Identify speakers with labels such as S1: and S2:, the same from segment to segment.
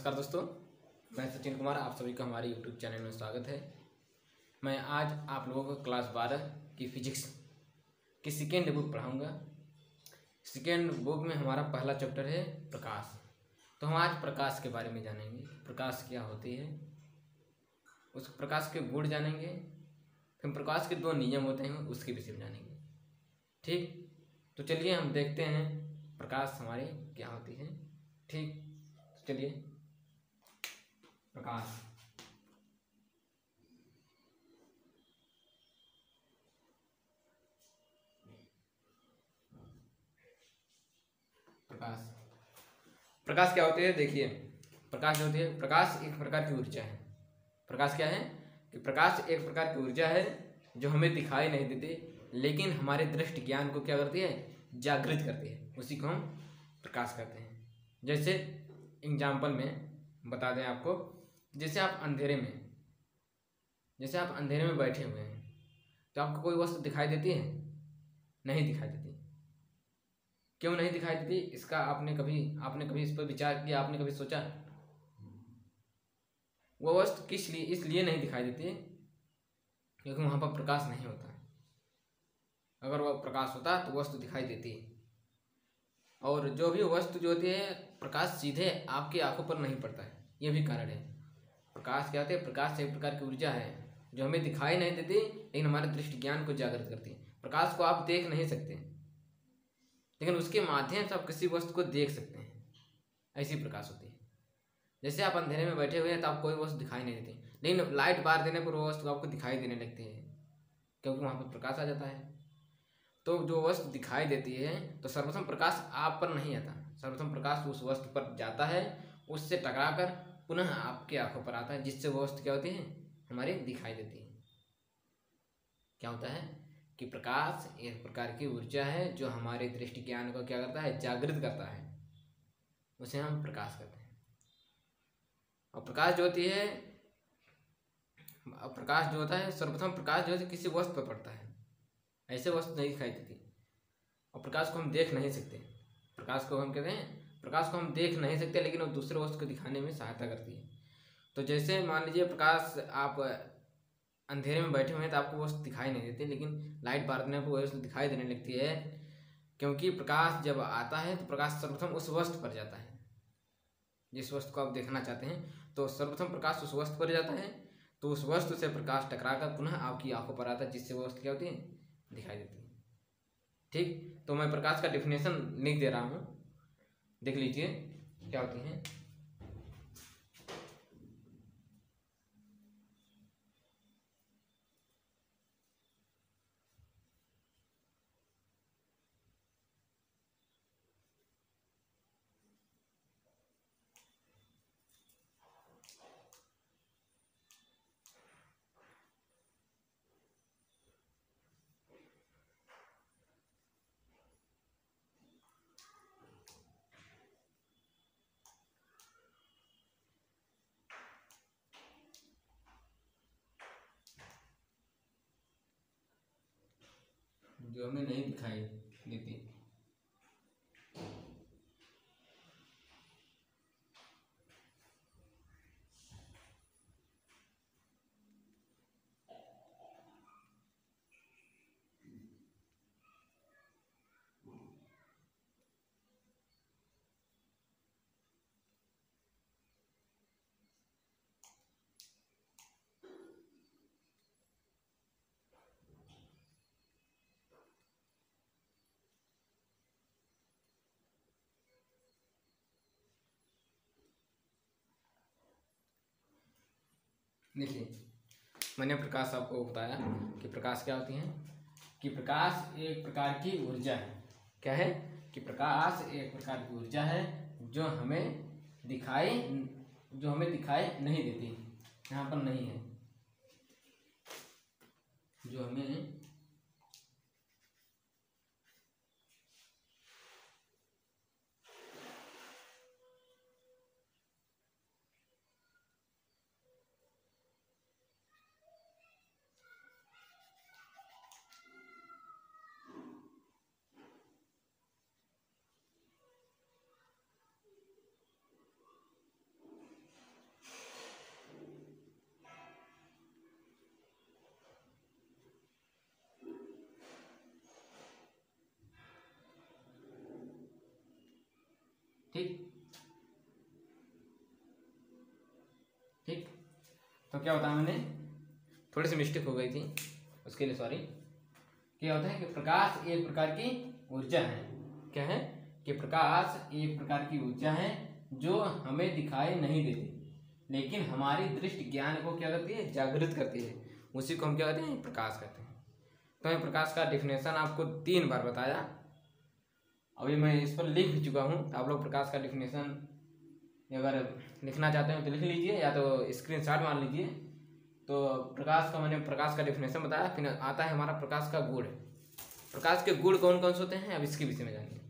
S1: नमस्कार दोस्तों, मैं सचिन कुमार। आप सभी का हमारे YouTube चैनल में स्वागत है। मैं आज आप लोगों को क्लास 12 की फिजिक्स की सेकेंड बुक पढ़ाऊंगा। सेकेंड बुक में हमारा पहला चैप्टर है प्रकाश। तो हम आज प्रकाश के बारे में जानेंगे, प्रकाश क्या होती है, उस प्रकाश के गुण जानेंगे, फिर प्रकाश के दो नियम होते हैं उसके विषय में जानेंगे। ठीक, तो चलिए हम देखते हैं प्रकाश हमारी क्या होती है। ठीक, तो चलिए प्रकाश। प्रकाश प्रकाश क्या होती है? देखिए, प्रकाश जो होती है, प्रकाश एक प्रकार की ऊर्जा है। प्रकाश क्या है कि प्रकाश एक प्रकार की ऊर्जा है जो हमें दिखाई नहीं देती, लेकिन हमारे दृष्टि ज्ञान को क्या करती है? जागृत करती है। उसी को हम प्रकाश कहते हैं। जैसे एग्जाम्पल में बता दें आपको, जैसे आप अंधेरे में बैठे हुए हैं तो आपको कोई वस्तु दिखाई देती है? नहीं दिखाई देती। क्यों नहीं दिखाई देती? इसका आपने कभी इस पर विचार किया? आपने कभी सोचा? वो वस्तु किस लिए इसलिए नहीं दिखाई देती क्योंकि वहां पर प्रकाश नहीं होता। अगर वह प्रकाश होता तो वस्तु दिखाई देती। और जो भी वस्तु जो होती है, प्रकाश सीधे आपकी आंखों पर नहीं पड़ता है, ये भी कारण है। प्रकाश क्या होती है? प्रकाश एक प्रकार की ऊर्जा है जो हमें दिखाई नहीं देती, लेकिन हमारे दृष्टि ज्ञान को जागृत करती है। प्रकाश को आप देख नहीं सकते, लेकिन उसके माध्यम से आप किसी वस्तु को देख सकते हैं। ऐसी प्रकाश होती है। जैसे आप अंधेरे में बैठे हुए हैं तो आप कोई वस्तु दिखाई नहीं देती, लेकिन लाइट बार देने पर वो वस्तु आपको दिखाई देने लगती है, क्योंकि वहां पर प्रकाश आ जाता है। तो जो वस्तु दिखाई देती है, तो सर्वप्रथम प्रकाश आप पर नहीं आता, सर्वप्रथम प्रकाश उस वस्तु पर जाता है, उससे टकराकर पुनः आपकी आंखों पर आता है, जिससे वो वस्तु क्या होती है? हमारी दिखाई देती है। क्या होता है कि प्रकाश एक प्रकार की ऊर्जा है जो हमारे दृष्टि ज्ञान को क्या करता है? जागृत करता है। उसे हम प्रकाश कहते हैं। और प्रकाश जो होता है, सर्वप्रथम प्रकाश जो है किसी वस्तु पर पड़ता है, ऐसे वस्तु नहीं दिखाई देती। और प्रकाश को हम देख नहीं सकते। प्रकाश को हम कहते हैं, प्रकाश को हम देख नहीं सकते, लेकिन वो दूसरे वस्तु को दिखाने में सहायता करती है। तो जैसे मान लीजिए प्रकाश, आप अंधेरे में बैठे हुए हैं तो आपको वस्तु दिखाई नहीं देती, लेकिन लाइट बारने पर वस्तु दिखाई देने लगती है, क्योंकि प्रकाश जब आता है तो प्रकाश सर्वप्रथम उस वस्तु पर जाता है जिस वस्तु को आप देखना चाहते हैं। तो सर्वप्रथम प्रकाश उस वस्तु पर जाता है, तो उस वस्तु से प्रकाश टकराकर पुनः आपकी आंखों पर आता है, जिससे वो वस्तु क्या होती है? दिखाई देती है। ठीक, तो मैं प्रकाश का डेफिनेशन लिख दे रहा हूँ, देख लीजिए क्या होती है। जो हमें नहीं दिखाई देती। देखिए, मैंने प्रकाश आपको बताया कि प्रकाश क्या होती है, कि प्रकाश एक प्रकार की ऊर्जा है। क्या है? कि प्रकाश एक प्रकार की ऊर्जा है जो हमें दिखाई नहीं देती। यहाँ पर नहीं है, जो हमें ठीक ठीक। तो क्या होता है, मैंने थोड़ी सी मिस्टेक हो गई थी, उसके लिए सॉरी। क्या होता है कि प्रकाश एक प्रकार की ऊर्जा है। क्या है कि प्रकाश एक प्रकार की ऊर्जा है जो हमें दिखाई नहीं देती, लेकिन हमारी दृष्टि ज्ञान को क्या करती है, जागृत करती है। उसी को हम क्या कहते हैं, प्रकाश कहते हैं। तो मैं प्रकाश का डिफिनेशन आपको 3 बार बताया, अभी मैं इस पर लिख भी चुका हूँ। तो आप लोग प्रकाश का डिफिनेशन अगर लिखना चाहते हैं तो लिख लीजिए, या तो स्क्रीनशॉट मार लीजिए। तो प्रकाश का मैंने प्रकाश का डिफिनेशन बताया। फिर आता है हमारा प्रकाश का गुण। प्रकाश के गुण कौन कौन से होते हैं, अब इसके विषय में जानिए।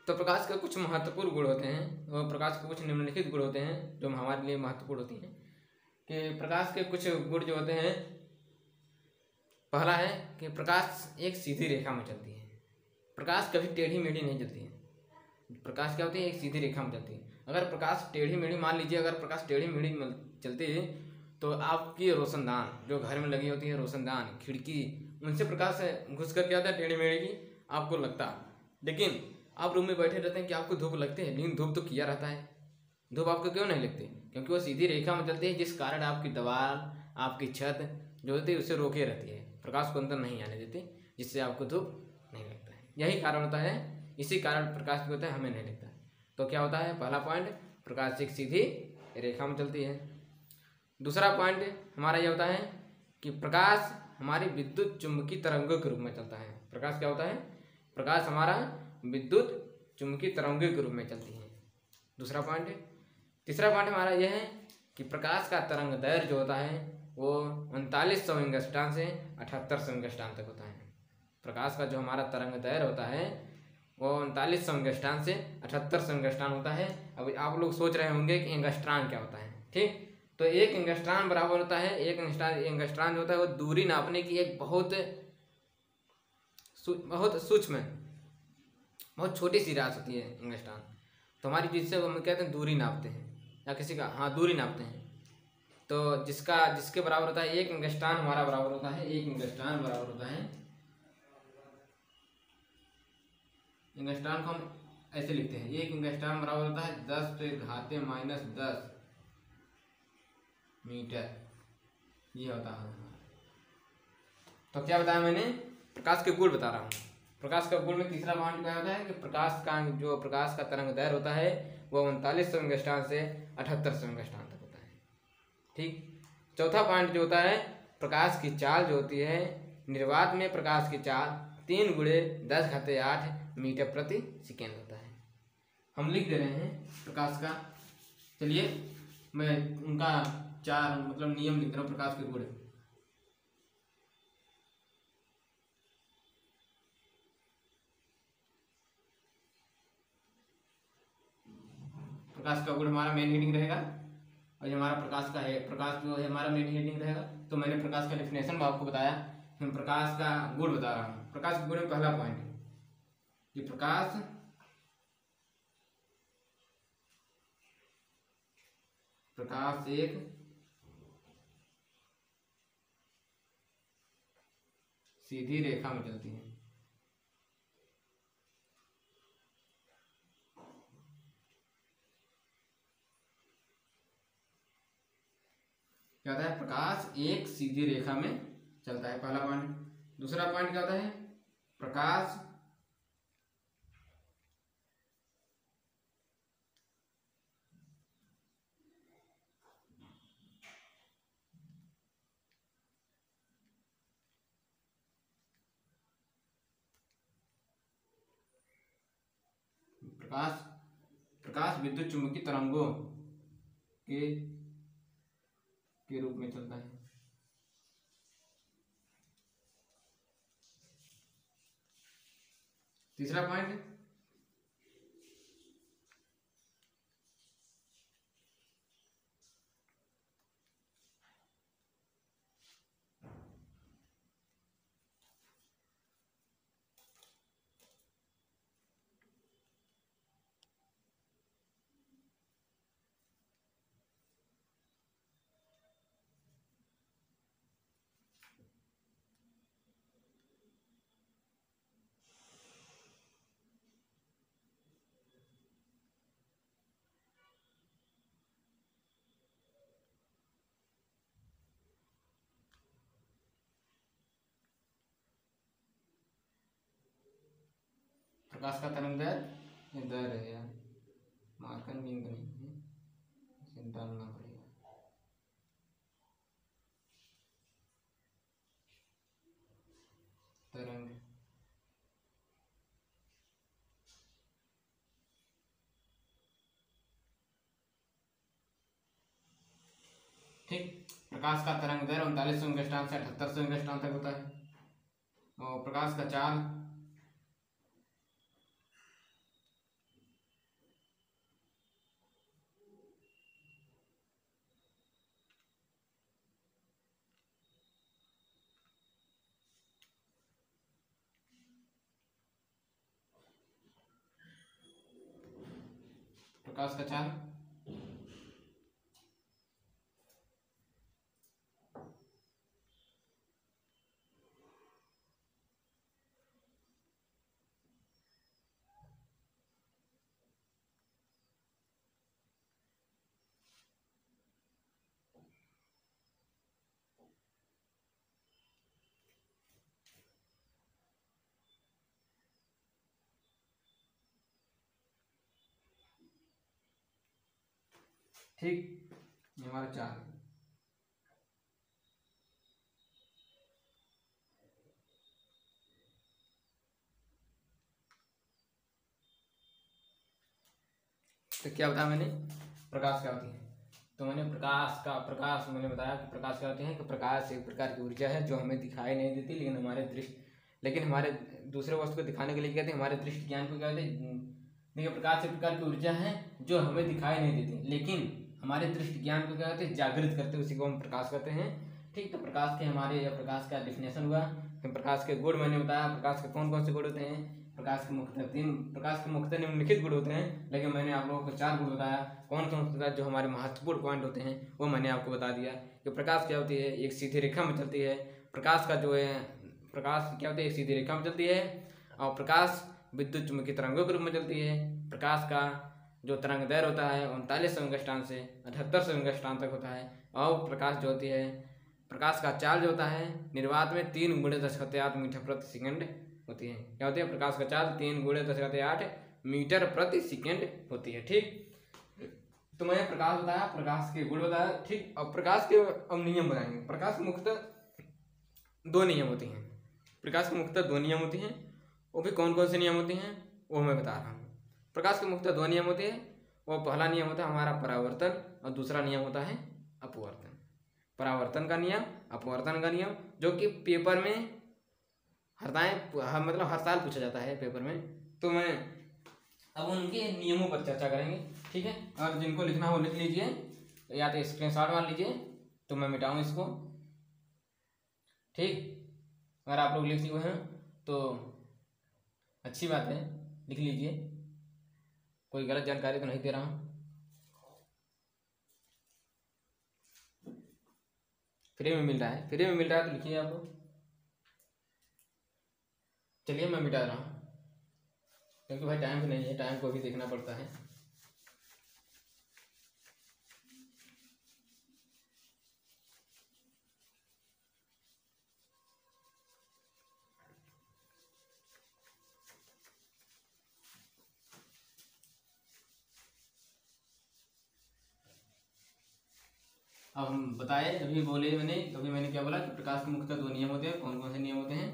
S1: तो प्रकाश के कुछ महत्वपूर्ण गुण होते हैं, और प्रकाश के कुछ निम्नलिखित गुण होते हैं जो हमारे लिए महत्वपूर्ण होती हैं। कि प्रकाश के कुछ गुण जो होते हैं, पहला है कि प्रकाश एक सीधी रेखा में चलती है। प्रकाश कभी टेढ़ी मेढ़ी नहीं चलती है। प्रकाश क्या होती है, एक सीधी रेखा में चलती है। अगर प्रकाश टेढ़ी मेढ़ी, मान लीजिए अगर प्रकाश टेढ़ी मेढ़ी चलती है तो आपकी रोशनदान जो घर में लगी होती है, रोशनदान, खिड़की, उनसे प्रकाश घुस कर क्या होता है, टेढ़ी मेढ़ी की आपको लगता। लेकिन आप रूम में बैठे रहते हैं कि आपको धूप लगती है, लेकिन धूप तो किया रहता है। धूप आपको क्यों नहीं लगती, क्योंकि वो सीधी रेखा में चलती है, जिस कारण आपकी दीवार, आपकी छत जो होती है उसे रोके रहती है, प्रकाश को अंदर नहीं आने देती, जिससे आपको धूप नहीं लगता है। यही कारण होता है, इसी कारण प्रकाश जो होता है हमें नहीं लगता। तो क्या होता है, पहला पॉइंट, प्रकाश एक सीधी रेखा में चलती है। दूसरा पॉइंट हमारा यह होता है कि प्रकाश हमारी विद्युत चुंबकीय तरंगों के रूप में चलता है। प्रकाश क्या होता है, प्रकाश हमारा विद्युत चुंबकीय तरंगों के रूप में चलती है। दूसरा पॉइंट। तीसरा पॉइंट हमारा यह है कि प्रकाश का तरंग दैर्घ्य जो होता है वो 3900 एंगस्ट्रॉम से 7800 एंगस्ट्रॉम तक होता है। प्रकाश का जो हमारा तरंग दैर्घ्य होता है वो 3900 एंगस्ट्रॉम से 7800 एंगस्ट्रॉम होता है। अभी आप लोग सोच रहे होंगे कि एंगस्ट्रॉम क्या होता है, ठीक। तो एक एंगस्ट्रॉम बराबर होता है, एक एंगस्ट्रॉम जो होता है वो दूरी नापने की एक बहुत सूक्ष्म, बहुत छोटी सी राशि होती है एंगस्ट्रॉम। तो हमारी जिससे हम कहते हैं दूरी नापते हैं, या किसी का दूरी नापते हैं, तो जिसके बराबर होता है एक एंगस्ट्रॉम हमारा बराबर होता है, एक एंगस्ट्रॉम बराबर होता है, एंगस्ट्रॉम को हम ऐसे लिखते हैं, एक एंगस्ट्रॉम बराबर होता है 10⁻⁻10 मीटर, ये होता है। तो क्या बताया मैंने, प्रकाश के गुण बता रहा हूँ। प्रकाश का गुण में तीसरा पॉइंट क्या होता है कि प्रकाश का तरंग दैर्घ्य होता है वो 3900 एंगस्ट्रॉम से 7800 एंगस्ट्रॉम तक होता है, ठीक। चौथा पॉइंट जो होता है, प्रकाश की चाल जो होती है, निर्वात में प्रकाश की चाल 3×10⁸ मीटर प्रति सेकेंड होता है। हम लिख दे रहे हैं प्रकाश का, चलिए मैं उनका 4 मतलब नियम लिख रहा हूँ प्रकाश के गुण। प्रकाश का गुण हमारा मेन हेडिंग रहेगा, और ये हमारा प्रकाश का है, प्रकाश जो है हमारा मेन हेडिंग रहेगा। तो मैंने प्रकाश का डेफिनेशन आपको बताया, मैं प्रकाश का गुण बता रहा हूँ। प्रकाश के गुण में पहला पॉइंट कि प्रकाश एक सीधी रेखा में चलती है। क्या होता है, प्रकाश एक सीधी रेखा में चलता है, पहला पॉइंट। दूसरा पॉइंट क्या होता है, प्रकाश विद्युत चुम्बकीय तरंगों के रूप में चलता है। तीसरा पॉइंट, प्रकाश का तरंग दैर्घ्य, ये दर है यार, मार्कर नहीं है, इसे डालना पड़ेगा। तरंग ठीक। प्रकाश का तरंग दैर्घ्य 3900 एंगस्ट्रॉम से 7800 एंगस्ट्रॉम तक होता है। और प्रकाश का चाल प्रकाश का चाल ठीक, ये हमारा चाल है। तो क्या बताया मैंने, प्रकाश क्या होती है। तो मैंने प्रकाश मैंने बताया कि प्रकाश क्या होते हैं, कि प्रकाश एक प्रकार की ऊर्जा है जो हमें दिखाई नहीं देती, लेकिन हमारे दूसरे वस्तु को दिखाने के लिए कहते हैं, हमारे दृष्टि ज्ञान को कहते हैं। देखिए, प्रकाश एक प्रकार की ऊर्जा है जो हमें दिखाई नहीं देती, लेकिन हमारे दृष्टि ज्ञान को क्या कहते हैं, जागृत करते हैं, उसी को हम प्रकाश कहते हैं। ठीक, तो प्रकाश के हमारे या प्रकाश का डिफिनेशन हुआ। फिर प्रकाश के गुण मैंने बताया, प्रकाश के कौन कौन से गुण होते हैं। प्रकाश के मुख्यतः निम्नलिखित गुण होते हैं, लेकिन मैंने आप लोगों को 4 गुण बताया। कौन कौन से जो हमारे महत्वपूर्ण पॉइंट होते हैं वो मैंने आपको बता दिया। कि प्रकाश क्या होती है, एक सीधी रेखा में चलती है। प्रकाश का जो है, प्रकाश क्या होती है, एक सीधी रेखा में चलती है। और प्रकाश विद्युत चुम्बकीय तरंगों के रूप में चलती है। प्रकाश का जो तरंग दैर्घ्य होता है 3900 एंगस्ट्रॉम से 7800 एंगस्ट्रॉम तक होता है। और प्रकाश जो होती है, प्रकाश का चाल जो होता है निर्वात में 3 × 10⁸ मीटर प्रति सेकंड होती है। क्या होती है, प्रकाश का चाल 3 × 10⁸ मीटर प्रति सेकंड होती है। ठीक, तो मैंने प्रकाश बताया, प्रकाश के गुण बताया। ठीक, अब प्रकाश के अब नियम बताएंगे। प्रकाश मुख्यतः 2 नियम होते हैं। प्रकाश के मुख्यतः 2 नियम होते हैं। वो भी कौन कौन से नियम होते हैं वो मैं बता रहा हूँ। प्रकाश के मुख्यतः 2 नियम होते हैं। वो पहला नियम होता है हमारा परावर्तन, और दूसरा नियम होता है अपवर्तन। परावर्तन का नियम, अपवर्तन का नियम, जो कि पेपर में मतलब हर साल पूछा जाता है पेपर में। तो मैं अब उनके नियमों पर चर्चा करेंगे। ठीक है, और जिनको लिखना हो लिख लीजिए, या तो स्क्रीनशॉट मार लीजिए, तो मैं मिटाऊँ इसको। ठीक, अगर आप लोग लिख लिए हैं तो अच्छी बात है, लिख लीजिए, कोई गलत जानकारी तो नहीं दे रहा हूँ। फ्री में मिल रहा है, फ्री में मिल रहा है तो लिखिए आप लोग। चलिए मैं मिटा रहा हूँ, क्योंकि भाई टाइम भी नहीं है, टाइम को भी देखना पड़ता है। अब हम बताए, अभी मैंने क्या बोला कि प्रकाश के मुख्यतः 2 नियम होते हैं। कौन कौन से नियम होते हैं।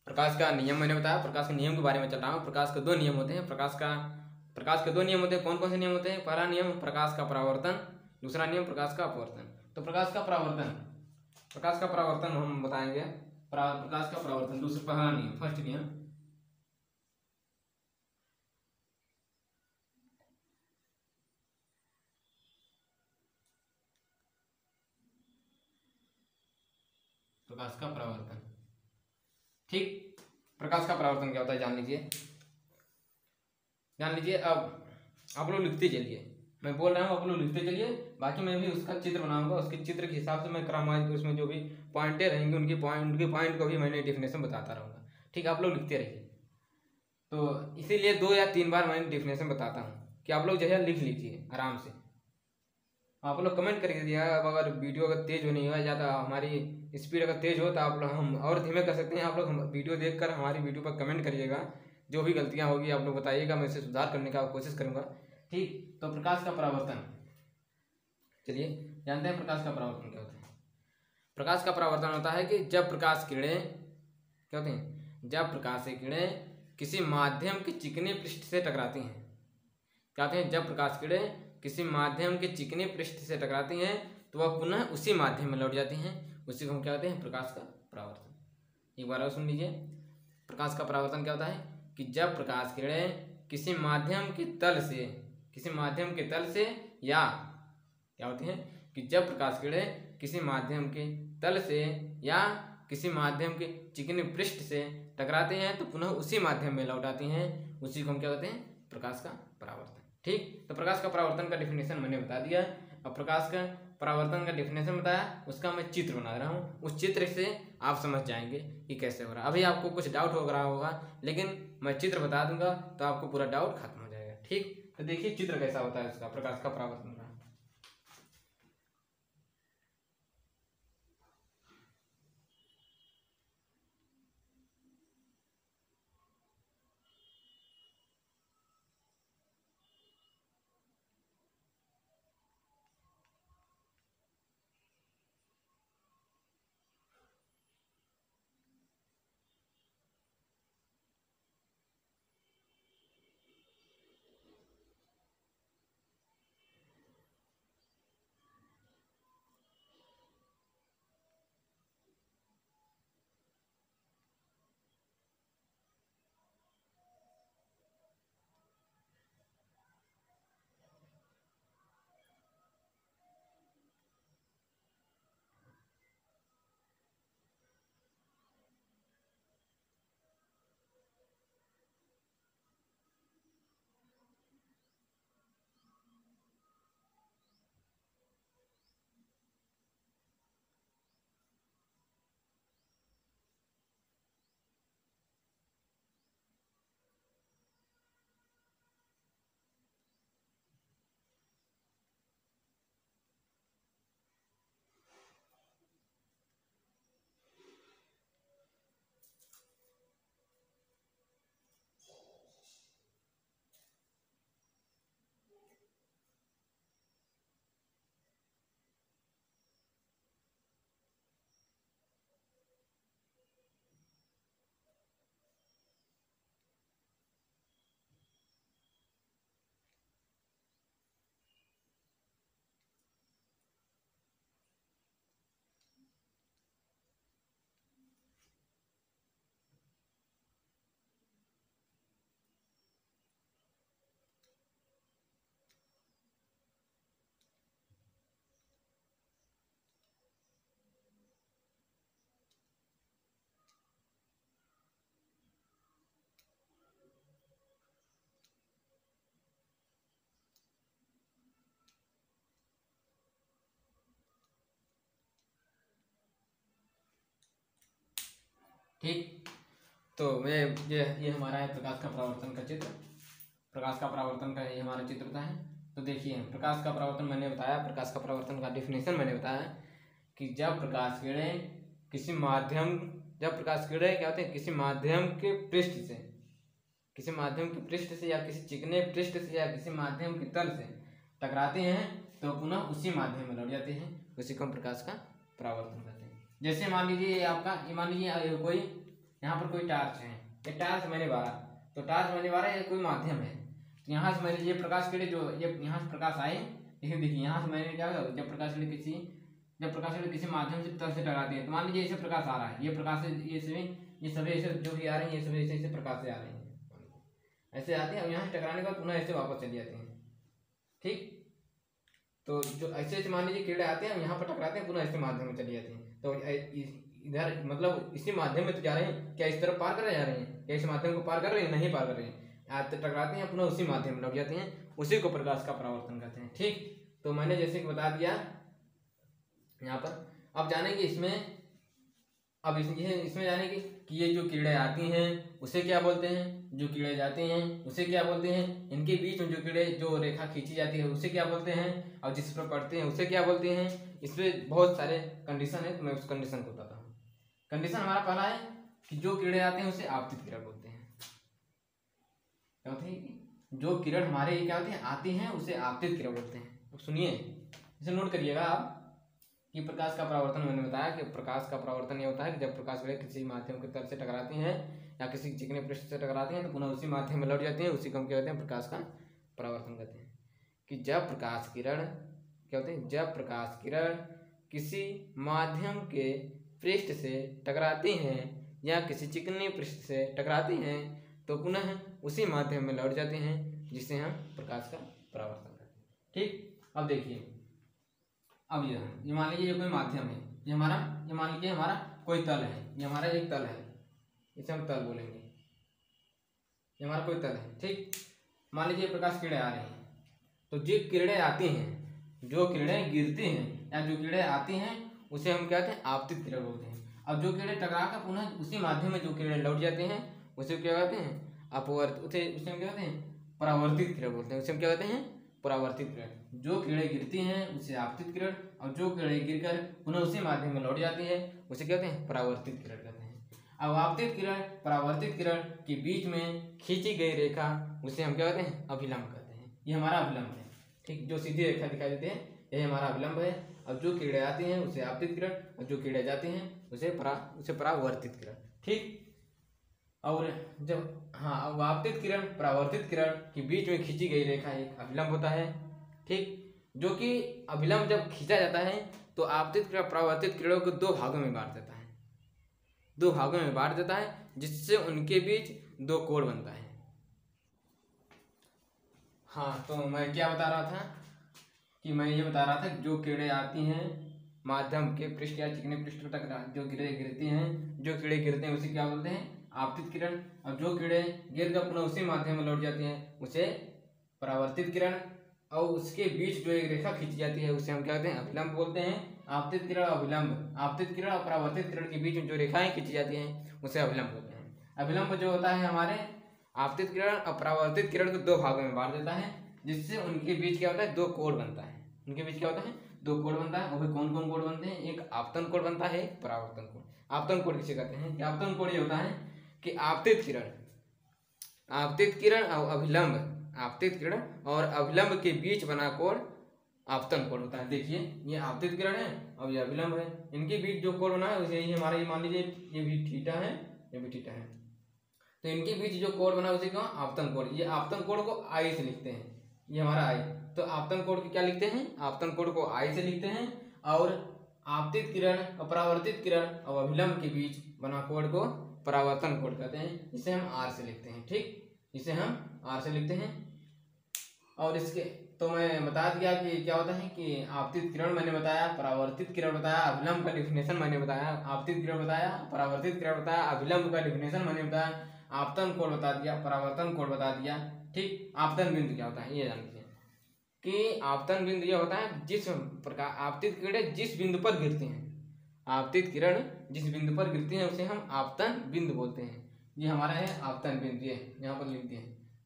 S1: प्रकाश का नियम मैंने बताया, प्रकाश के नियम के बारे में चल रहा हूँ। प्रकाश के 2 नियम होते हैं। प्रकाश के 2 नियम होते हैं। कौन कौन से नियम होते हैं। पहला नियम प्रकाश का परावर्तन, दूसरा नियम प्रकाश का अपवर्तन। तो प्रकाश का परावर्तन हम बताएंगे। प्रकाश का परावर्तन दूसरा पहला नियम, फर्स्ट नियम। प्रकाश का परावर्तन। ठीक, प्रकाश का परावर्तन क्या होता है जान लीजिए। अब आप लोग लिखते चलिए, मैं बोल रहा हूँ आप लोग लिखते चलिए, बाकी मैं भी उसका चित्र बनाऊंगा। उसके चित्र के हिसाब से मैं क्रमवाइज उसमें जो भी पॉइंटें रहेंगे उनके पॉइंट को भी मैंने डेफिनेशन बताता रहूँगा। ठीक, आप लोग लिखते रहिए। तो इसीलिए 2 या 3 बार मैं डेफिनेशन बताता हूँ कि आप लोग जो है लिख लीजिए आराम से। आप लोग कमेंट करके दीजिए। अब अगर वीडियो अगर तेज नहीं हुआ या तो हमारी स्पीड अगर तेज हो तो आप लोग हम और धीमे कर सकते हैं। आप लोग हम वीडियो देखकर हमारी वीडियो पर कमेंट करिएगा जो भी गलतियाँ होगी आप लोग बताइएगा, मैं इसे सुधार करने का कोशिश करूँगा। ठीक, तो प्रकाश का परावर्तन, चलिए जानते हैं प्रकाश का परावर्तन क्या होता है। प्रकाश का परावर्तन होता है कि जब प्रकाश किरणें क्या होती हैं, जब प्रकाश की किरणें किसी माध्यम के चिकने पृष्ठ से टकराती हैं, क्या होते हैं, जब प्रकाश किरणें किसी माध्यम के चिकने पृष्ठ से टकराती हैं तो वह पुनः उसी माध्यम में लौट जाती हैं, उसी को हम क्या कहते हैं, प्रकाश का परावर्तन। एक बार और सुन लीजिए, प्रकाश का परावर्तन क्या होता है कि जब प्रकाश किरणें किसी माध्यम के तल से या क्या होती हैं कि जब प्रकाश किरणें किसी माध्यम के तल से या किसी माध्यम के चिकने पृष्ठ से टकराते हैं तो पुनः उसी माध्यम में लौट आती हैं, उसी को हम क्या कहते हैं, प्रकाश का परावर्तन। ठीक, तो प्रकाश का परावर्तन का डिफिनेशन मैंने बता दिया। अब प्रकाश का परावर्तन का डिफिनेशन बताया, उसका मैं चित्र बना रहा हूँ, उस चित्र से आप समझ जाएंगे कि कैसे हो रहा है। अभी आपको कुछ डाउट हो रहा होगा, लेकिन मैं चित्र बता दूंगा तो आपको पूरा डाउट खत्म हो जाएगा। ठीक, तो देखिए चित्र कैसा होता है इसका, प्रकाश का परावर्तन का। ठीक, तो मैं ये हमारा है प्रकाश का परावर्तन का चित्र। प्रकाश का परावर्तन का ये हमारा चित्र होता है। तो देखिए प्रकाश का परावर्तन मैंने बताया, प्रकाश का परावर्तन का डिफिनेशन मैंने बताया कि जब प्रकाश किरणें क्या होते हैं, किसी माध्यम के पृष्ठ से या किसी चिकने पृष्ठ से या किसी माध्यम के तल से टकराते हैं तो पुनः उसी माध्यम में लौट जाते हैं, उसी को हम प्रकाश का परावर्तन कहते हैं। जैसे मान लीजिए कोई यहाँ पर कोई टार्च है, ये टार्च मैंने बारा, ये कोई माध्यम है, तो यहाँ से मैंने ये प्रकाश किरण जो ये यहाँ से प्रकाश आए, देखिए यहाँ से मैंने क्या, जब प्रकाश किरण किसी माध्यम से तल से टकराती है तो मान लीजिए ऐसे प्रकाश आ रहा है, ये प्रकाश ये सभी ऐसे जो भी आ रहे हैं, ये सभी ऐसे प्रकाश से आ रहे हैं, ऐसे आते हैं और यहाँ से टकराने के बाद पुनः ऐसे वापस चली जाते हैं। ठीक, तो जो ऐसे मान लीजिए किरणें आते हैं, यहाँ पर टकराते हैं, पुनः ऐसे माध्यम में चली जाती हैं। तो इधर मतलब इसी माध्यम में तो जा रहे हैं, क्या इस तरफ पार कर जा रहे हैं, क्या इस माध्यम को पार कर रहे हैं, नहीं पार कर रहे हैं, आते टकराते हैं पुनः उसी माध्यम में लग जाते हैं, उसी को प्रकाश का परावर्तन कहते हैं। ठीक, तो मैंने जैसे कि बता दिया यहाँ पर। अब जानेंगे इसमें, अब इसमें जानेंगे कि ये जो किरणें आती हैं उसे क्या बोलते हैं, जो किरणें जाती हैं उसे क्या बोलते हैं, इनके बीच में जो किरणें जो रेखा खींची जाती है उसे क्या बोलते हैं, और जिस पर पढ़ते हैं उसे क्या बोलते हैं। इसमें बहुत सारे कंडीशन है, तो मैं उस कंडीशन को बताता हूँ। कंडीशन हमारा पहला है कि जो किरणें आते हैं उसे आपतित किरण बोलते हैं। क्या होते हैं कि जो किरण हमारे क्या होते हैं आती हैं उसे आपतित किरण बोलते हैं। तो सुनिए, इसे नोट करिएगा आप कि प्रकाश का परावर्तन मैंने बताया कि प्रकाश का परावर्तन ये होता है कि जब प्रकाश किरण किसी माध्यम की तरफ से टकराती हैं या किसी चिकने पृष्ठ से टकराती हैं तो पुनः उसी माध्यम में लौट जाती हैं, उसी को हम क्या कहते हैं प्रकाश का परावर्तन कहते हैं। कि जब प्रकाश किरण क्या होते हैं, जब प्रकाश किरण किसी माध्यम के पृष्ठ से टकराती हैं या किसी चिकने पृष्ठ से टकराती हैं तो पुनः उसी माध्यम में लौट जाते हैं, जिसे हम प्रकाश का परावर्तन करते हैं। ठीक, अब देखिए, अब ये मान लीजिए ये कोई माध्यम है, ये मान लीजिए हमारा कोई तल है, ये हमारा एक तल है, इसे हम तल बोलेंगे, ये हमारा कोई तल है। ठीक, मान लीजिए प्रकाश किरणें आ रही हैं, तो जो किरणें आती हैं, जो किरणें गिरती हैं या जो किरणें आती हैं उसे हम क्या कहते हैं आपतित किरण बोलते हैं। अब जो किरणें टकरा कर पुनः उसी माध्यम में जो किरणें लौट जाते हैं उसे क्या कहते हैं अपवर्त, उसे हम क्या कहते हैं परावर्तित किरण बोलते हैं। उसे हम क्या कहते हैं परावर्तित किरण। जो किरणें गिरती हैं उसे आपतित किरण, और जो किरणें गिरकर पुनः उसी माध्यम में लौट जाती है उसे कहते हैं परावर्तित किरण कहते हैं। अब आपतित किरण परावर्तित किरण के बीच में खींची गई रेखा उसे हम क्या कहते हैं अभिलंब कहते हैं। ये हमारा अभिलंब है। ठीक, जो सीधी रेखा दिखाई देती है यही हमारा अभिलंब है। अब जो किरणें आती हैं उसे आपतित किरण और जो किरणें जाती हैं उसे परावर्तित किरण। ठीक, और जब अब आपतित किरण परावर्तित किरण के बीच में खींची गई रेखा एक अभिलंब होता है। ठीक, जो कि अभिलंब जब खींचा जाता है तो आपतित किरण परावर्तित किरणों को दो भागों में बांट देता है, दो भागों में बांट देता है, जिससे उनके बीच दो कोण बनता है। हाँ, तो मैं क्या बता रहा था कि मैं ये बता रहा था कि जो किरणें आती हैं माध्यम के पृष्ठ या चिकने पृष्ठ पर टकरा, जो किरणें गिरती हैं, जो किरणें गिरते हैं उसे क्या बोलते हैं आपतित किरण, और जो किरणें गिर कर पुनः उसी माध्यम में लौट जाती हैं उसे परावर्तित किरण, और उसके बीच जो एक रेखा खींची जाती है उसे हम क्या कहते हैं अभिलंब बोलते हैं। आपतित किरण और अभिलंब, आपतित किरण और परावर्तित किरण के बीच में जो रेखाएं खींची जाती हैं उसे अभिलंब बोलते हैं। अभिलंब जो होता है हमारे आपतित किरण और परावर्तित किरण को दो भागों में बांट देता है, जिससे उनके बीच क्या होता है दो कोण बनता है। उनके बीच क्या होता है दो कोण बनता है। और कौन कौन कोण बनते हैं, एक आपतन कोण बनता है, एक परावर्तन कोण। आपतन कोण किसे कहते हैं कि आपतन कोण ये होता है कि आपतित किरण और अभिलंब, आपतित किरण और अभिलंब के बीच बना कोण आपतन कोण होता है। देखिए, ये आपतित किरण है और ये अभिलंब है, इनके बीच जो कोण बना है उसे ये हमारा, ये मान लीजिए ये भी थीटा है, ये भी थीटा है, तो इनके बीच जो कोण बना उसे कहा आपतन कोण। ये आपतन कोण को आई से लिखते हैं, ये हमारा आई, तो आपतन कोण को क्या लिखते हैं आपतन कोण को आई से लिखते हैं। और आपतित किरण और परावर्तित किरण और अभिलंब के बीच बना कोण को परावर्तन कोण कहते हैं, जिसे हम आर से लिखते हैं। ठीक, जिसे हम आर से लिखते हैं। और इसके तो मैं बता दिया कि क्या होता है कि आपतित किरण मैंने बताया, परावर्तित किरण बताया, अभिलंब का डिफिनेशन मैंने बताया। आपतित किरण बताया, परावर्तित किरण बताया, अभिलंब का डिफिनेशन मैंने बताया, आपतन कोण बता दिया, परावर्तन कोण बता दिया। ठीक, आपतन बिंदु क्या होता है ये जान लीजिए कि आपतन बिंदु यह होता है जिस प्रकार आपतित किरणें जिस बिंदु पर गिरती हैं, आपतित किरण जिस बिंदु पर गिरती हैं उसे हम आपतन बिंदु बोलते हैं। ये हमारा है आपतन बिंदु, ये यहाँ पर लिख दिए,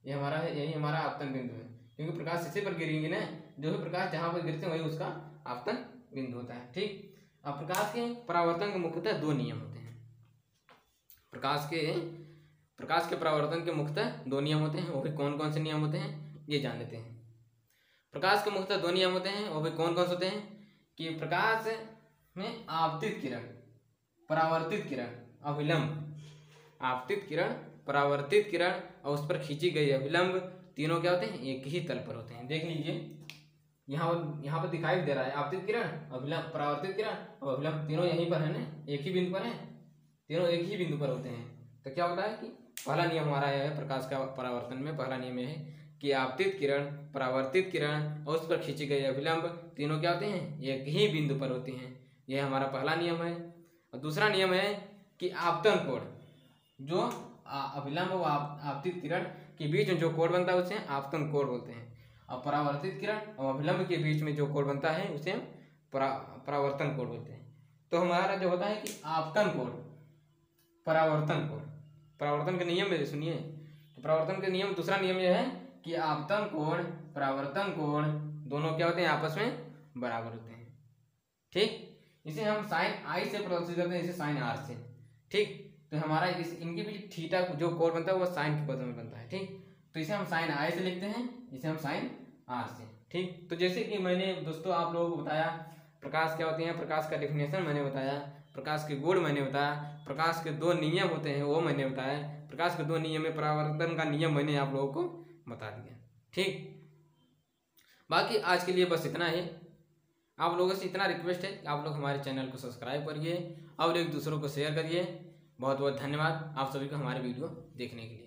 S1: ये हमारा है, यही हमारा आपतन बिंदु है, क्योंकि प्रकाश इसी पर गिरेंगे ना, जो भी प्रकाश जहाँ पर गिरते हैं वही उसका आपतन बिंदु होता है। ठीक, अब प्रकाश के परावर्तन के मुख्यतः दो नियम होते हैं। प्रकाश के परावर्तन के मुख्यतः दो नियम होते हैं। वो भी कौन कौन से नियम होते हैं ये जान लेते हैं। प्रकाश के मुख्यतः दो नियम होते हैं, वो भी कौन कौन से होते हैं कि प्रकाश में आपतित किरण, परावर्तित किरण, अभिलंब, आपतित किरण, परावर्तित किरण और उस पर खींची गई अभिलंब, तीनों क्या होते हैं एक ही तल पर होते हैं। देख लीजिए, यहाँ पर दिखाई दे रहा है आपतित किरण, अभिलंब, परावर्तित किरण और अभिलंब, तीनों यहीं पर है ना, एक ही बिंदु पर है, तीनों एक ही बिंदु पर होते हैं। तो क्या होता है कि पहला नियम हमारा यह है प्रकाश का परावर्तन में, पहला नियम यह है कि आपतित किरण, परावर्तित किरण और उस पर खींची गई अभिलंब, तीनों क्या होते हैं एक ही बिंदु पर होती हैं। यह हमारा पहला नियम है। और दूसरा नियम है कि आपतन कोण, जो अभिलंब व आपतित किरण के बीच में जो कोण बनता है उसे आपतन कोण बोलते हैं। और परावर्तित किरण और अभिलंब के बीच में जो कोण बनता है उसे हम परावर्तन कोण बोलते हैं। तो हमारा जो होता है कि आपतन कोण, परावर्तन कोण, परावर्तन के नियम में सुनिए, तो परावर्तन के नियम, दूसरा नियम यह है कि आपतन कोण, परावर्तन कोण दोनों क्या होते हैं आपस में बराबर होते हैं। ठीक, इसे हम साइन आई से प्रदर्शित करते हैं, इसे साइन आर से। ठीक, तो हमारा इनके बीच थीटा जो कोण बनता है वो साइन के पद में बनता है। ठीक, तो इसे हम साइन आई से लिखते हैं, इसे हम साइन आर से। ठीक, तो जैसे कि मैंने दोस्तों आप लोगों को बताया प्रकाश क्या होते हैं, प्रकाश का डेफिनेशन मैंने बताया, प्रकाश के गुण मैंने बताया, प्रकाश के 2 नियम होते हैं वो मैंने बताया, प्रकाश के 2 नियम में परावर्तन का नियम मैंने आप लोगों को बता दिया। ठीक, बाकी आज के लिए बस इतना ही। आप लोगों से इतना रिक्वेस्ट है कि आप लोग हमारे चैनल को सब्सक्राइब करिए और एक दूसरों को शेयर करिए। बहुत बहुत धन्यवाद आप सभी को हमारे वीडियो देखने के लिए।